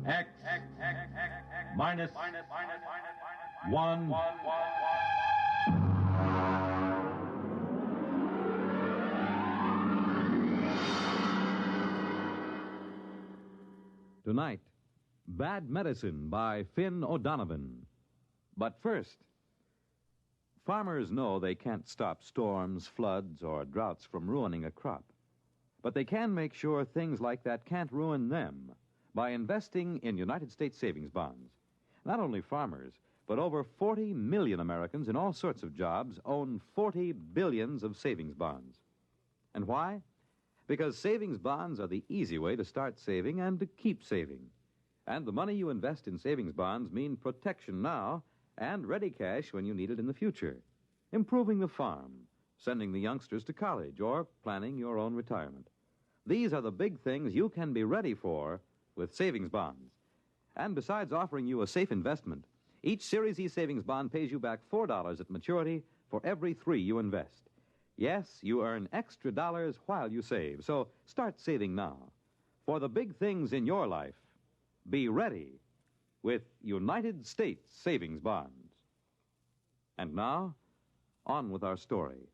X minus 1. Tonight, Bad Medicine by Finn O'Donovan. But first, farmers know they can't stop storms, floods, or droughts from ruining a crop. But they can make sure things like that can't ruin them by investing in United States savings bonds. Not only farmers, but over 40 million Americans in all sorts of jobs own 40 billions of savings bonds. And why? Because savings bonds are the easy way to start saving and to keep saving. And the money you invest in savings bonds mean protection now and ready cash when you need it in the future. Improving the farm, sending the youngsters to college, or planning your own retirement. These are the big things you can be ready for with savings bonds. And besides offering you a safe investment, each Series E savings bond pays you back $4 at maturity for every $3 you invest. Yes, you earn extra dollars while you save, so start saving now. For the big things in your life, be ready with United States savings bonds. And now, on with our story.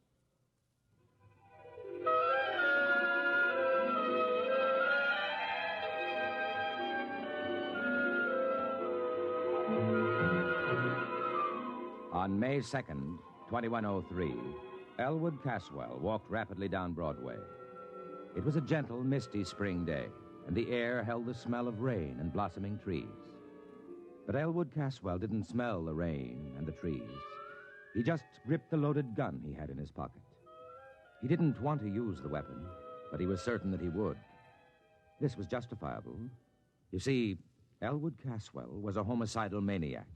On May 2nd, 2103, Elwood Caswell walked rapidly down Broadway. It was a gentle, misty spring day, and the air held the smell of rain and blossoming trees. But Elwood Caswell didn't smell the rain and the trees. He just gripped the loaded gun he had in his pocket. He didn't want to use the weapon, but he was certain that he would. This was justifiable. You see, Elwood Caswell was a homicidal maniac.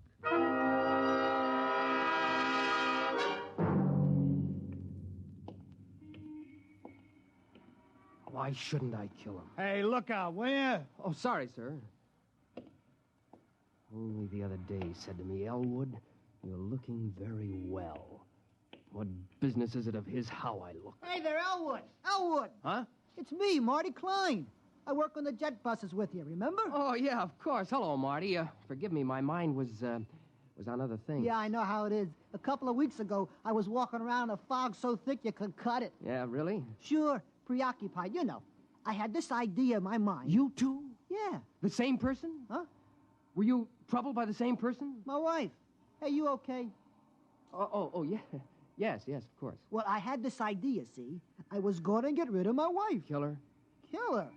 Why shouldn't I kill him? Hey, look out, will you? Oh, sorry, sir. Only the other day he said to me, Elwood, you're looking very well. What business is it of his how I look? Hey there, Elwood. Elwood. Huh? It's me, Marty Klein. I work on the jet buses with you, remember? Oh, yeah, of course. Hello, Marty. Forgive me, my mind was on other things. Yeah, I know how it is. A couple of weeks ago, I was walking around in a fog so thick you could cut it. Yeah, really? Sure. Preoccupied, you know. I had this idea in my mind. You too? Yeah. The same person? Huh? Were you troubled by the same person? My wife. Hey, you okay? Oh, yeah. Yes, of course. Well, I had this idea, see? I was going to get rid of my wife. Kill her? Kill her?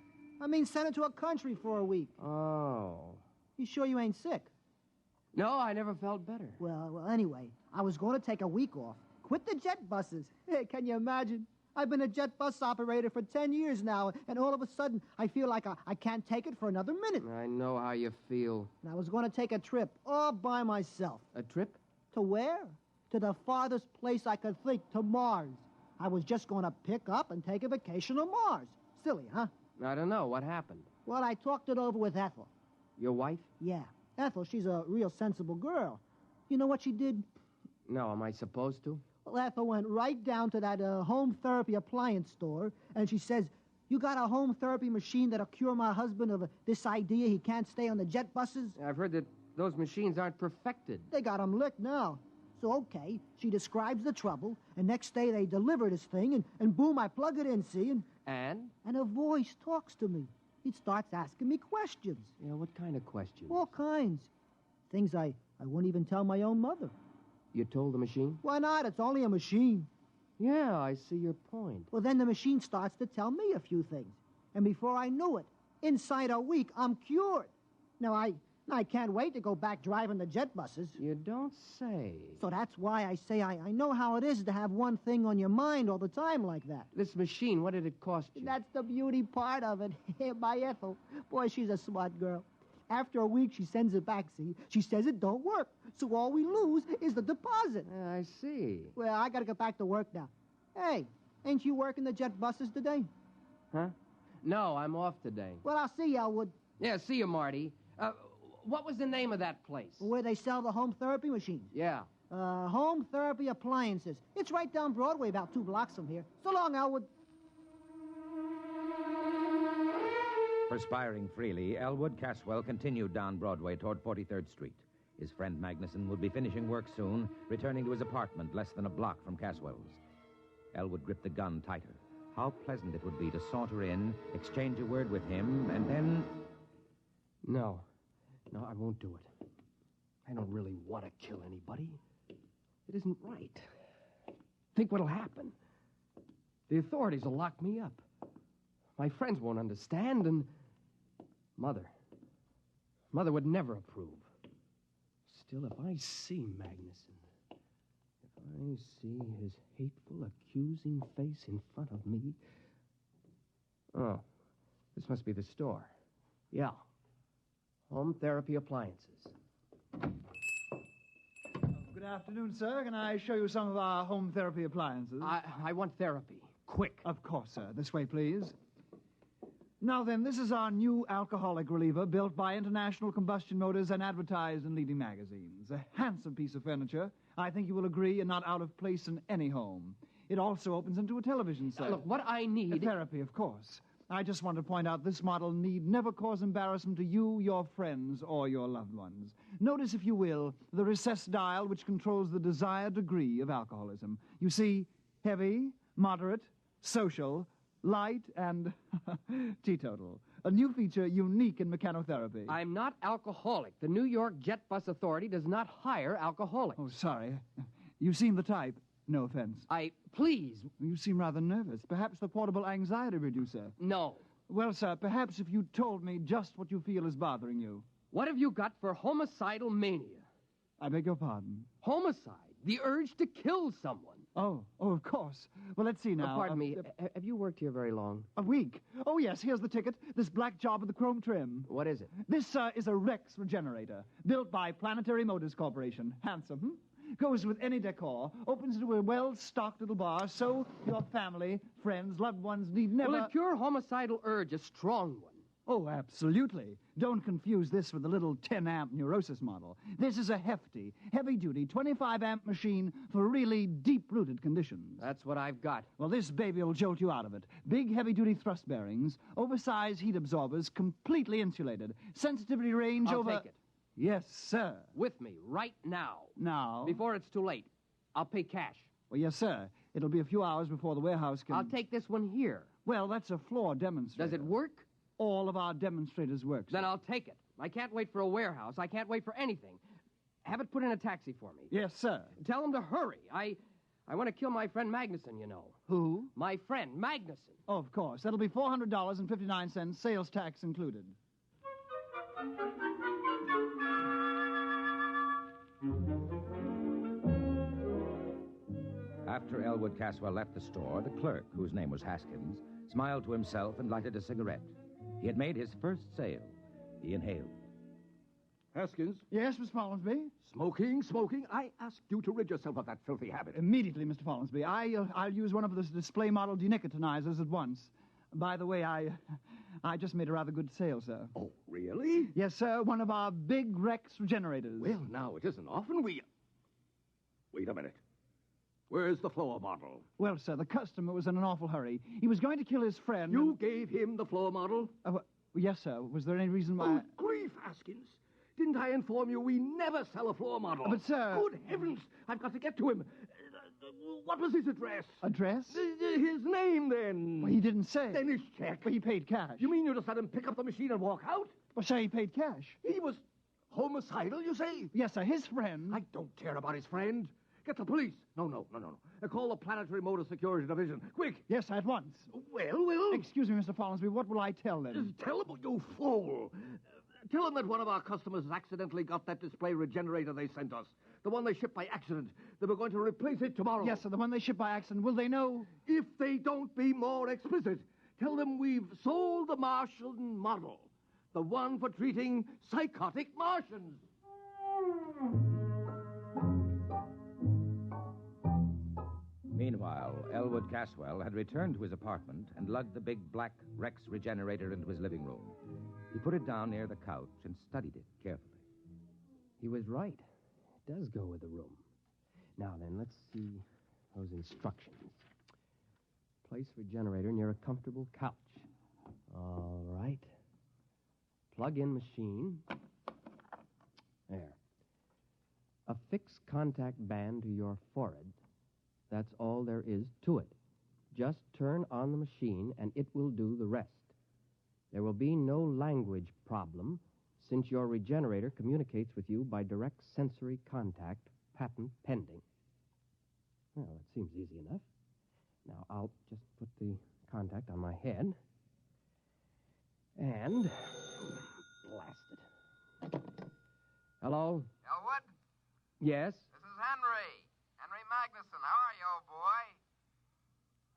I mean, send her to a country for a week. Oh. You sure you ain't sick? No, I never felt better. Well, anyway, I was going to take a week off. Quit the jet buses. Hey, can you imagine? I've been a jet bus operator for 10 years now, and all of a sudden, I feel like I can't take it for another minute. I know how you feel. And I was going to take a trip all by myself. A trip? To where? To the farthest place I could think, to Mars. I was just going to pick up and take a vacation on Mars. Silly, huh? I don't know. What happened? Well, I talked it over with Ethel. Your wife? Yeah. Ethel, she's a real sensible girl. You know what she did? No, am I supposed to? Well, Ethel went right down to that home therapy appliance store, and she says, you got a home therapy machine that'll cure my husband of this idea he can't stay on the jet buses? I've heard that those machines aren't perfected. They got him licked now. So, okay, she describes the trouble, and next day they deliver this thing, and boom, I plug it in, see? And? And a voice talks to me. It starts asking me questions. Yeah, what kind of questions? All kinds. Things I wouldn't even tell my own mother. You told the machine? Why not? It's only a machine. Yeah, I see your point. Well, then the machine starts to tell me a few things. And before I knew it, inside a week, I'm cured. Now, I can't wait to go back driving the jet buses. You don't say. So that's why I say I know how it is to have one thing on your mind all the time like that. This machine, what did it cost you? That's the beauty part of it. My Ethel. Boy, she's a smart girl. After a week, she sends it back, see? She says it don't work. So all we lose is the deposit. I see. Well, I got to get back to work now. Hey, ain't you working the jet buses today? Huh? No, I'm off today. Well, I'll see you, Elwood. Yeah, see you, Marty. What was the name of that place? Where they sell the home therapy machines. Yeah. Home therapy appliances. It's right down Broadway, about 2 blocks from here. So long, Elwood. Perspiring freely, Elwood Caswell continued down Broadway toward 43rd Street. His friend Magnuson would be finishing work soon, returning to his apartment less than a block from Caswell's. Elwood gripped the gun tighter. How pleasant it would be to saunter in, exchange a word with him, and then... No, I won't do it. I don't really want to kill anybody. It isn't right. Think what'll happen. The authorities will lock me up. My friends won't understand, and... Mother would never approve. Still, if I see Magnuson, if I see his hateful, accusing face in front of me... Oh, this must be the store. Yeah. Home Therapy Appliances. Good afternoon, sir. Can I show you some of our home therapy appliances? I want therapy. Quick. Of course, sir. This way, please. Now then, this is our new alcoholic reliever built by International Combustion Motors and advertised in leading magazines. A handsome piece of furniture. I think you will agree, and not out of place in any home. It also opens into a television set. Look, what I need... Therapy, of course. I just want to point out this model need never cause embarrassment to you, your friends, or your loved ones. Notice, if you will, the recessed dial which controls the desired degree of alcoholism. You see, heavy, moderate, social, light, and teetotal. A new feature unique in mechanotherapy. I'm not alcoholic. The New York Jet Bus Authority does not hire alcoholics. Oh, sorry. You seem the type. No offense. Please. You seem rather nervous. Perhaps the portable anxiety reducer. No. Well, sir, perhaps if you told me just what you feel is bothering you. What have you got for homicidal mania? I beg your pardon? Homicide. The urge to kill someone. Oh, of course. Well, let's see now. Pardon me. Have you worked here very long? A week. Oh, yes, here's the ticket. This black job with the chrome trim. What is it? This is a Rex regenerator, built by Planetary Motors Corporation. Handsome, Goes with any decor, opens into a well-stocked little bar, so your family, friends, loved ones need never... Will it cure homicidal urge, a strong one? Oh, absolutely. Don't confuse this with the little 10-amp neurosis model. This is a hefty, heavy-duty 25-amp machine for really deep-rooted conditions. That's what I've got. Well, this baby will jolt you out of it. Big, heavy-duty thrust bearings, oversized heat absorbers, completely insulated. Sensitivity range I'll over... take it. Yes, sir. With me, right now. Now? Before it's too late. I'll pay cash. Well, yes, sir. It'll be a few hours before the warehouse can... I'll take this one here. Well, that's a floor demonstrator. Does it work? All of our demonstrators work, sir. Then I'll take it. I can't wait for a warehouse. I can't wait for anything. Have it put in a taxi for me. Yes, sir. Tell him to hurry. I want to kill my friend Magnuson, you know. Who? My friend, Magnuson. Oh, of course. That'll be $400.59, sales tax included. After Elwood Caswell left the store, the clerk, whose name was Haskins, smiled to himself and lighted a cigarette. He had made his first sale. He inhaled. Haskins? Yes, Miss Follansby? Smoking. I asked you to rid yourself of that filthy habit. Immediately, Mr. Follansby. I'll use one of those display model denicotinizers at once. By the way, I just made a rather good sale, sir. Oh, really? Yes, sir. One of our big Rex regenerators. Well, now, it isn't often we... Wait a minute. Where's the floor model? Well, sir, the customer was in an awful hurry. He was going to kill his friend. You gave him the floor model? Yes, sir. Was there any reason why... Oh, grief, Haskins. Didn't I inform you we never sell a floor model? But, sir... Good heavens! I've got to get to him. What was his address? Address? His name, then. Well, he didn't say. Then his check. But he paid cash. You mean you just let him pick up the machine and walk out? Well, sir, he paid cash. He was homicidal, you say? Yes, sir. His friend... I don't care about his friend. Get the police. No. Call the Planetary Motor Security Division. Quick. Yes, at once. Well... Excuse me, Mr. Follansby. What will I tell them? Tell them, you fool. Tell them that one of our customers has accidentally got that display regenerator they sent us. The one they shipped by accident. They were going to replace it tomorrow. Yes, sir. The one they shipped by accident. Will they know? If they don't be more explicit, tell them we've sold the Martian model. The one for treating psychotic Martians. Meanwhile, Elwood Caswell had returned to his apartment and lugged the big black Rex regenerator into his living room. He put it down near the couch and studied it carefully. He was right. It does go with the room. Now then, let's see those instructions. Place regenerator near a comfortable couch. All right. plug-in machine. There. A fixed contact band to your forehead. That's all there is to it. Just turn on the machine, and it will do the rest. There will be no language problem, since your regenerator communicates with you by direct sensory contact, patent pending. Well, it seems easy enough. Now, I'll just put the contact on my head. And blast it. Hello? Elwood? Yes? This is Henry. Henry Magnuson. How are you, old boy?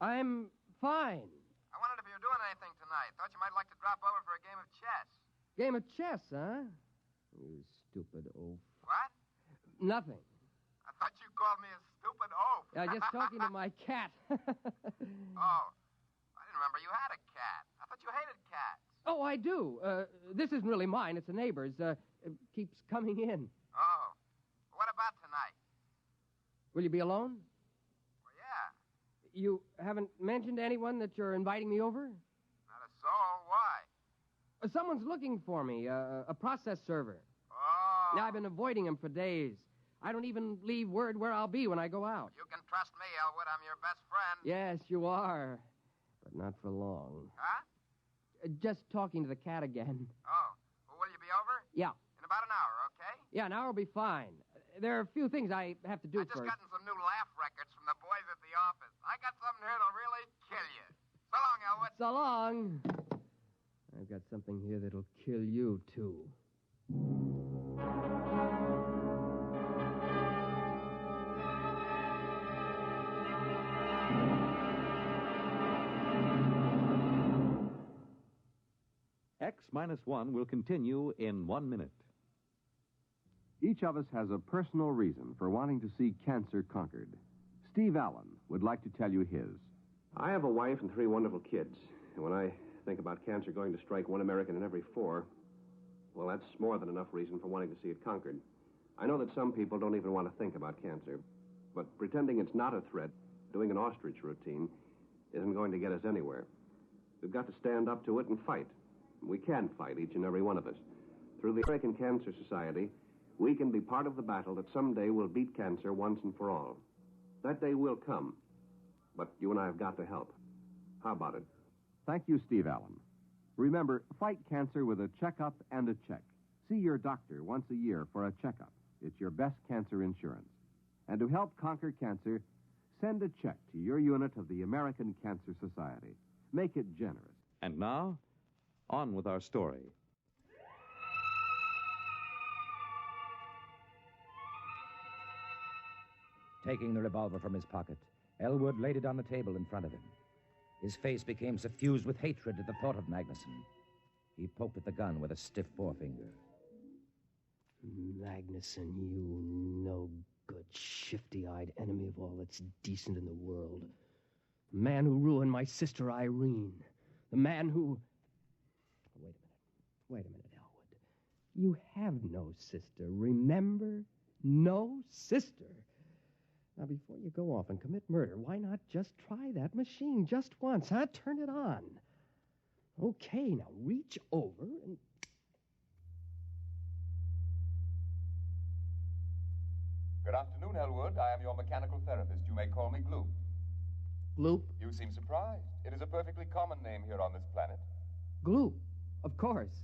I'm fine. I wondered if you were doing anything tonight. Thought you might like to drop over for a game of chess. Game of chess, huh? You stupid oaf. What? Nothing. I thought you called me a stupid oaf. Just talking to my cat. Oh. I didn't remember you had a cat. I thought you hated cats. Oh, I do. This isn't really mine. It's a neighbor's. It keeps coming in. Oh. What about tonight? Will you be alone? Well, yeah. You haven't mentioned to anyone that you're inviting me over? Not a soul. Why? Someone's looking for me, a process server. Oh. Now, I've been avoiding him for days. I don't even leave word where I'll be when I go out. You can trust me, Elwood. I'm your best friend. Yes, you are. But not for long. Huh? Just talking to the cat again. Oh. Well, will you be over? Yeah. In about an hour, okay? Yeah, an hour will be fine. There are a few things I have to do I just first. gotten some new laugh records from the boys at the office. I got something here that'll really kill you. So long, Elwood. So long. I've got something here that'll kill you, too. X-1 will continue in 1 minute. Each of us has a personal reason for wanting to see cancer conquered. Steve Allen would like to tell you his. I have a wife and 3 wonderful kids. And when I think about cancer going to strike 1 American in every 4, well, that's more than enough reason for wanting to see it conquered. I know that some people don't even want to think about cancer, but pretending it's not a threat, doing an ostrich routine, isn't going to get us anywhere. We've got to stand up to it and fight. We can fight, each and every one of us. Through the American Cancer Society, we can be part of the battle that someday will beat cancer once and for all. That day will come, but you and I have got to help. How about it? Thank you, Steve Allen. Remember, fight cancer with a checkup and a check. See your doctor once a year for a checkup. It's your best cancer insurance. And to help conquer cancer, send a check to your unit of the American Cancer Society. Make it generous. And now, on with our story. Taking the revolver from his pocket, Elwood laid it on the table in front of him. His face became suffused with hatred at the thought of Magnuson. He poked at the gun with a stiff forefinger. Magnuson, you no-good, shifty-eyed enemy of all that's decent in the world. The man who ruined my sister Irene. The man who... Wait a minute, Elwood. You have no sister, remember? No sister. Now, before you go off and commit murder, why not just try that machine just once, huh? Turn it on. Okay, now reach over and... Good afternoon, Elwood. I am your mechanical therapist. You may call me Gloop. Gloop? You seem surprised. It is a perfectly common name here on this planet. Gloop, of course.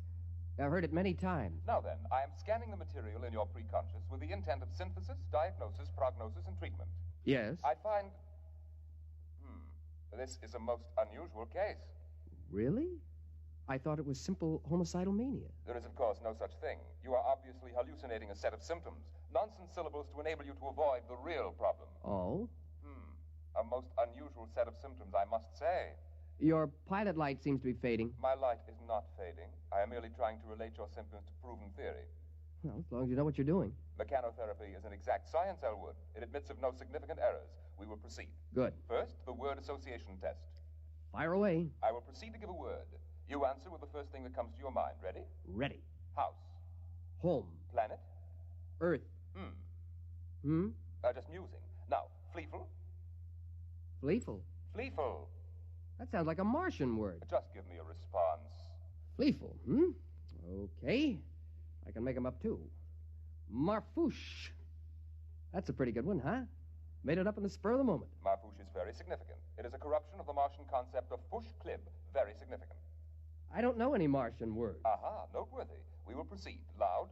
I've heard it many times. Now then, I am scanning the material in your preconscious with the intent of synthesis, diagnosis, prognosis, and treatment. Yes? I find... this is a most unusual case. Really? I thought it was simple homicidal mania. There is, of course, no such thing. You are obviously hallucinating a set of symptoms. Nonsense syllables to enable you to avoid the real problem. Oh? A most unusual set of symptoms, I must say. Your pilot light seems to be fading. My light is not fading. I am merely trying to relate your symptoms to proven theory. Well, as long as you know what you're doing. Mechanotherapy is an exact science, Elwood. It admits of no significant errors. We will proceed. Good. First, the word association test. Fire away. I will proceed to give a word. You answer with the first thing that comes to your mind. Ready? Ready. House. Home. Planet. Earth. Just musing. Now, Fleeful. Fleeful? Fleeful. That sounds like a Martian word. Just give me a response. Fleeful, Okay. I can make 'em up, too. Marfouche. That's a pretty good one, huh? Made it up in the spur of the moment. Marfouche is very significant. It is a corruption of the Martian concept of fush klib. Very significant. I don't know any Martian words. Aha, noteworthy. We will proceed. Loud.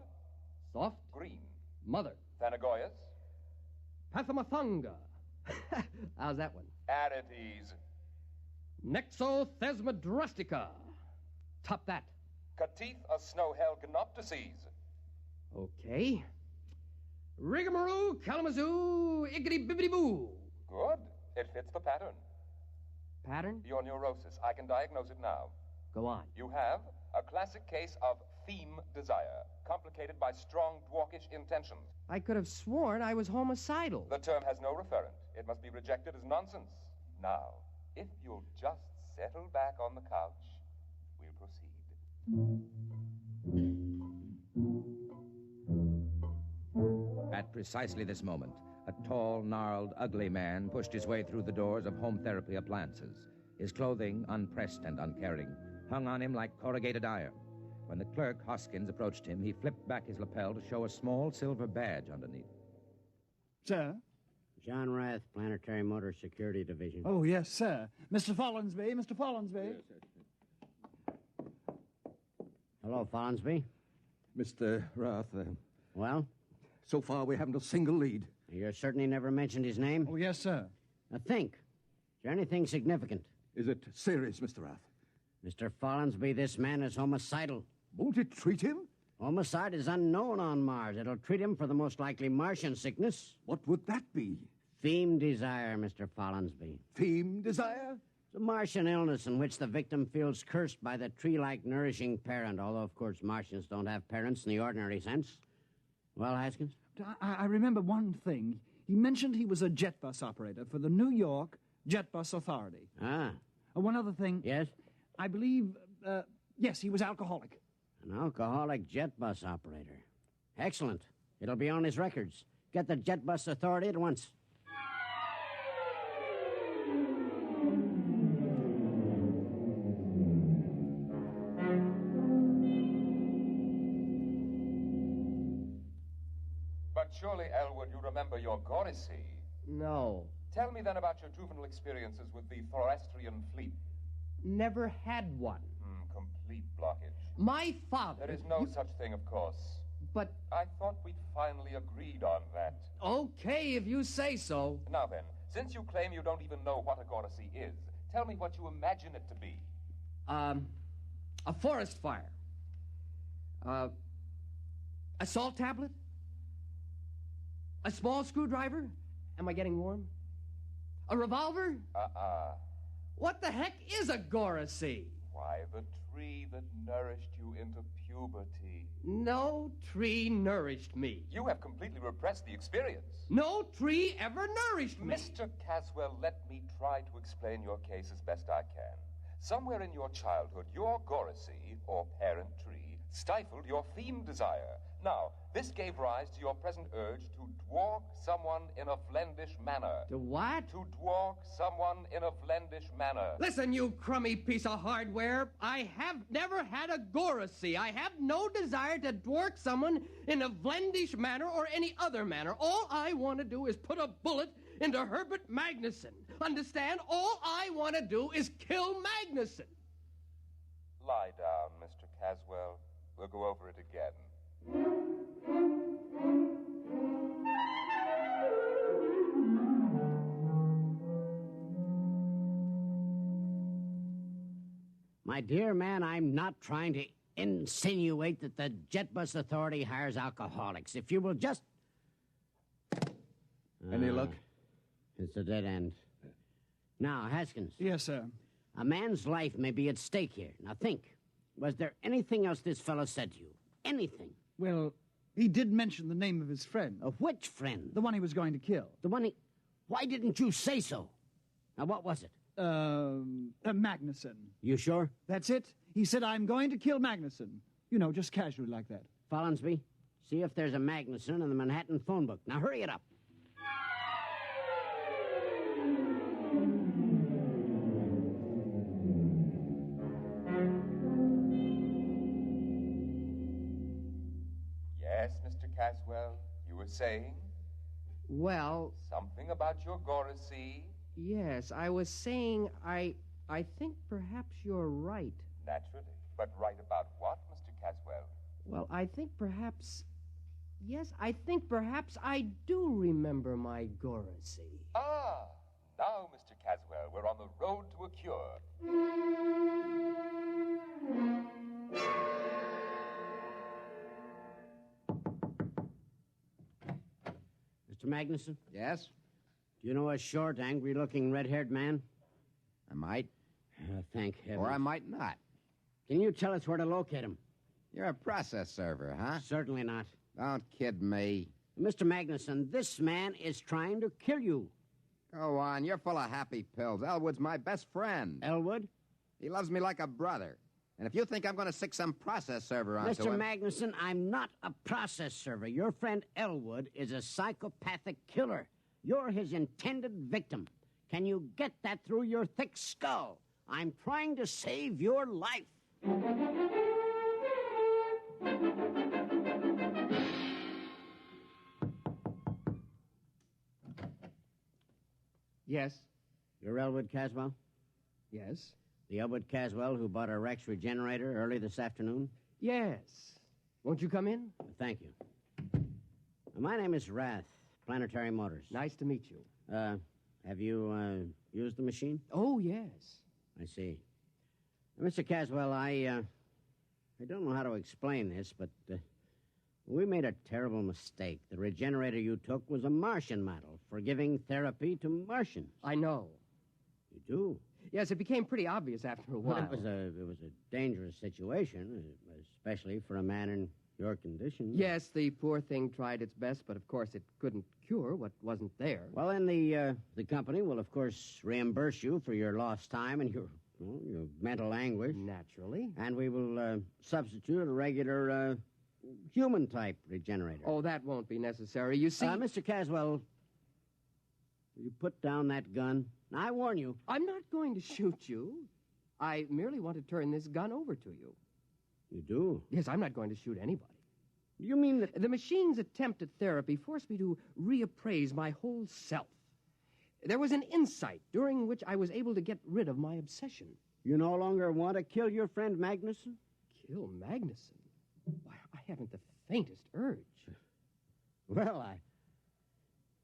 Soft. Green. Mother. Thanagoyas. Pathamathanga. How's that one? Arides. Nexothesmodrustica. Top that. Katith a snowhell gnoptices. Okay. Rigamaroo, Kalamazoo, Iggity Bibbity Boo. Good. It fits the pattern. Pattern? Your neurosis. I can diagnose it now. Go on. You have a classic case of theme desire, complicated by strong dwarkish intentions. I could have sworn I was homicidal. The term has no referent. It must be rejected as nonsense. Now, if you'll just settle back on the couch, we'll proceed. At precisely this moment, a tall, gnarled, ugly man pushed his way through the doors of home therapy appliances. His clothing, unpressed and uncaring, hung on him like corrugated iron. When the clerk, Hoskins, approached him, he flipped back his lapel to show a small silver badge underneath. Sir? John Rath, Planetary Motor Security Division. Oh, yes, sir. Mr. Follinsby, Mr. Follinsby. Yes, hello, Follinsby. Mr. Rath, Well? so far we haven't a single lead. You certainly never mentioned his name? Oh, yes, sir. Now think. Is there anything significant? Is it serious, Mr. Rath? Mr. Follinsby, this man is homicidal. Won't it treat him? Homicide is unknown on Mars. It'll treat him for the most likely Martian sickness. What would that be? Theme desire, Mr. Follinsby. Theme desire? It's a Martian illness in which the victim feels cursed by the tree-like nourishing parent, although, of course, Martians don't have parents in the ordinary sense. Well, Haskins? I remember one thing. He mentioned he was a jet bus operator for the New York Jet Bus Authority. Ah. One other thing. Yes? I believe, yes, he was alcoholic. An alcoholic jet bus operator. Excellent. It'll be on his records. Get the Jet Bus Authority at once. But surely, Elwood, you remember your Gorisy. No. Tell me then about your juvenile experiences with the Thorastrian fleet. Never had one. Complete blockage. My father... There is no such thing, of course. But... I thought we'd finally agreed on that. Okay, if you say so. Now then, since you claim you don't even know what a Gorisy is, tell me what you imagine it to be. A forest fire. A salt tablet? A small screwdriver? Am I getting warm? A revolver? What the heck is a Gorisy? Why, the tree that nourished you into puberty. No tree nourished me. You have completely repressed the experience. No tree ever nourished me. Mr. Caswell, let me try to explain your case as best I can. Somewhere in your childhood, your Gorisy, or parent tree, stifled your theme desire. Now, this gave rise to your present urge to dwark someone in a Vlendish manner. To what? To dwark someone in a Vlendish manner. Listen, you crummy piece of hardware. I have never had a Gorisy. I have no desire to dwark someone in a Vlendish manner or any other manner. All I want to do is put a bullet into Herbert Magnuson. Understand? All I want to do is kill Magnuson. Lie down, Mr. Caswell. We'll go over it again. My dear man, I'm not trying to insinuate that the Jet Bus Authority hires alcoholics. If you will just... Any luck? It's a dead end. Now, Haskins. Yes, sir. A man's life may be at stake here. Now think. Was there anything else this fellow said to you? Anything? Well, he did mention the name of his friend. Of which friend? The one he was going to kill. The one he... Why didn't you say so? Now, what was it? Magnuson. You sure? That's it. He said, I'm going to kill Magnuson. You know, just casually like that. Follinsby, see if there's a Magnuson in the Manhattan phone book. Now, hurry it up. Yes, Mr. Caswell, you were saying? Well, Something about your Goracy? yes, I was saying I think perhaps you're right. Naturally. But right about what, Mr. Caswell? Well, I think perhaps... Yes, I think perhaps I do remember my Goracy. Ah, now, Mr. Caswell, we're on the road to a cure. Mr. Magnuson? Yes? Do you know a short, angry-looking, red-haired man? I might. Thank heaven. Or I might not. Can you tell us where to locate him? You're a process server, huh? Certainly not. Don't kid me. Mr. Magnuson, this man is trying to kill you. Go on, you're full of happy pills. Elwood's my best friend. Elwood? He loves me like a brother. And if you think I'm going to stick some process server onto Mr. him... Magnuson, I'm not a process server. Your friend Elwood is a psychopathic killer. You're his intended victim. Can you get that through your thick skull? I'm trying to save your life. Yes? You're Elwood Caswell? Yes? The Elwood Caswell who bought a Rex regenerator early this afternoon? Yes. Won't you come in? Thank you. My name is Rath, Planetary Motors. Nice to meet you. Have you used the machine? Oh, yes. I see. Mr. Caswell, I don't know how to explain this, but we made a terrible mistake. The regenerator you took was a Martian model for giving therapy to Martians. I know. You do? Yes, it became pretty obvious after a while. Well, it was a dangerous situation, especially for a man in your condition. Yes, the poor thing tried its best, but of course it couldn't cure what wasn't there. Well, then the company will, of course, reimburse you for your lost time and your mental anguish. Naturally. And we will substitute a regular human-type regenerator. Oh, that won't be necessary. You see... Mr. Caswell, will you put down that gun? I warn you. I'm not going to shoot you. I merely want to turn this gun over to you. You do? Yes, I'm not going to shoot anybody. You mean that... The machine's attempt at therapy forced me to reappraise my whole self. There was an insight during which I was able to get rid of my obsession. You no longer want to kill your friend Magnuson? Kill Magnuson? Why, I haven't the faintest urge. Well,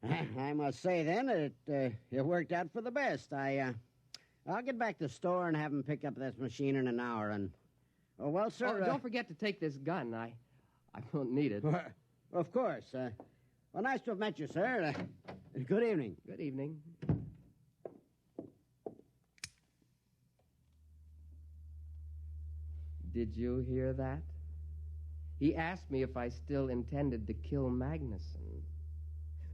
I must say, then, that it worked out for the best. I'll get back to the store and have him pick up this machine in an hour, and... Oh, well, sir... don't forget to take this gun. I won't need it. Of course. Well, nice to have met you, sir. Good evening. Good evening. Did you hear that? He asked me if I still intended to kill Magnuson.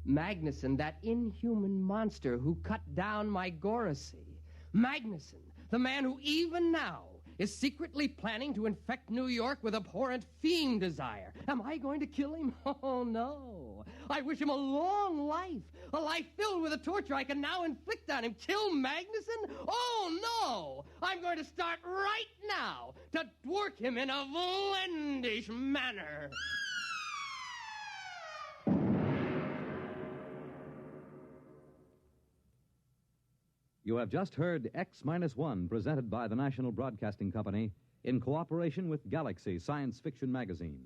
Magnuson, that inhuman monster who cut down my Goracy. Magnuson, the man who even now is secretly planning to infect New York with abhorrent fiend desire. Am I going to kill him? Oh, no. I wish him a long life, a life filled with the torture I can now inflict on him. Kill Magnuson? Oh, no. I'm going to start right now to dwark him in a vlendish manner. You have just heard X-1, presented by the National Broadcasting Company in cooperation with Galaxy Science Fiction Magazine,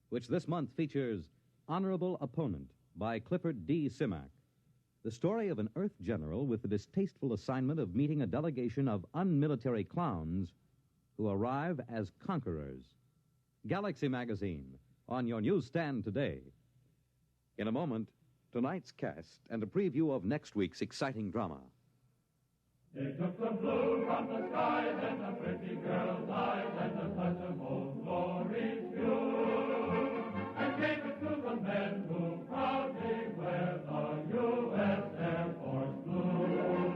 which this month features Honorable Opponent by Clifford D. Simak, the story of an Earth general with the distasteful assignment of meeting a delegation of unmilitary clowns who arrive as conquerors. Galaxy Magazine, on your newsstand today. In a moment, tonight's cast and a preview of next week's exciting drama. They took the blue from the skies and the pretty girl's eyes and the touch of old glory's hue, and gave it to the men who proudly wear the U.S. Air Force blue.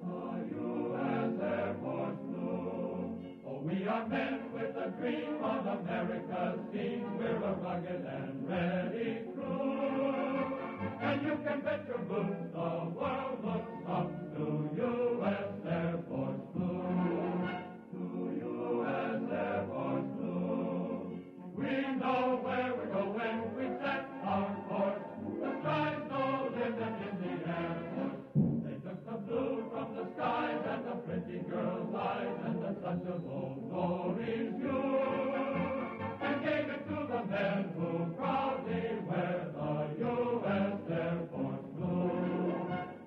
The U.S. Air Force blue. Oh, we are men with a dream of America's team. We're a rugged and ready crew, and you can bet your boots the world looks up to U.S. Air Force Blue, to U.S. Air Force Blue. who proudly wear the U.S. Air Force blue.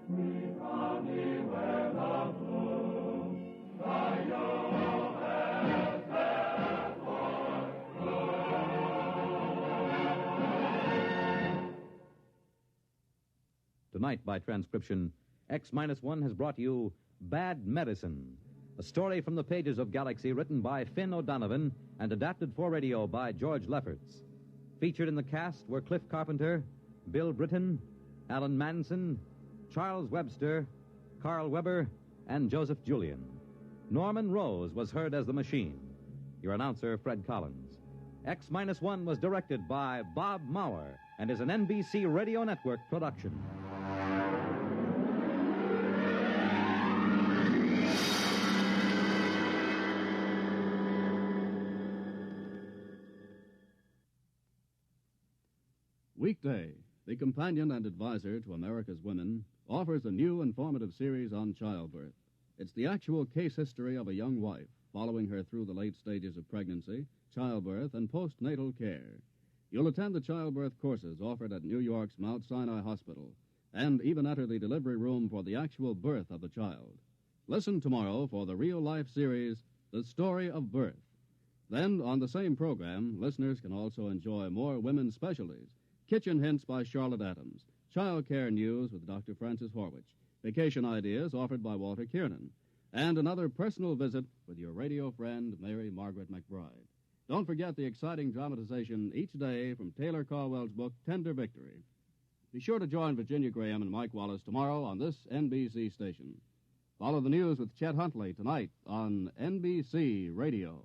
We proudly wear the blue, the U.S. Air Force blue. Tonight, by transcription, X-1 has brought you Bad Medicine, a story from the pages of Galaxy written by Finn O'Donovan and adapted for radio by George Lefferts. Featured in the cast were Cliff Carpenter, Bill Britton, Alan Manson, Charles Webster, Carl Weber, and Joseph Julian. Norman Rose was heard as the machine. Your announcer, Fred Collins. X-1 was directed by Bob Maurer and is an NBC Radio Network production. Weekday, the companion and advisor to America's women, offers a new informative series on childbirth. It's the actual case history of a young wife, following her through the late stages of pregnancy, childbirth, and postnatal care. You'll attend the childbirth courses offered at New York's Mount Sinai Hospital, and even enter the delivery room for the actual birth of the child. Listen tomorrow for the real-life series, The Story of Birth. Then, on the same program, listeners can also enjoy more women's specialties. Kitchen Hints by Charlotte Adams, Child Care News with Dr. Francis Horwich, Vacation Ideas offered by Walter Kiernan, and another personal visit with your radio friend, Mary Margaret McBride. Don't forget the exciting dramatization each day from Taylor Caldwell's book, Tender Victory. Be sure to join Virginia Graham and Mike Wallace tomorrow on this NBC station. Follow the news with Chet Huntley tonight on NBC Radio.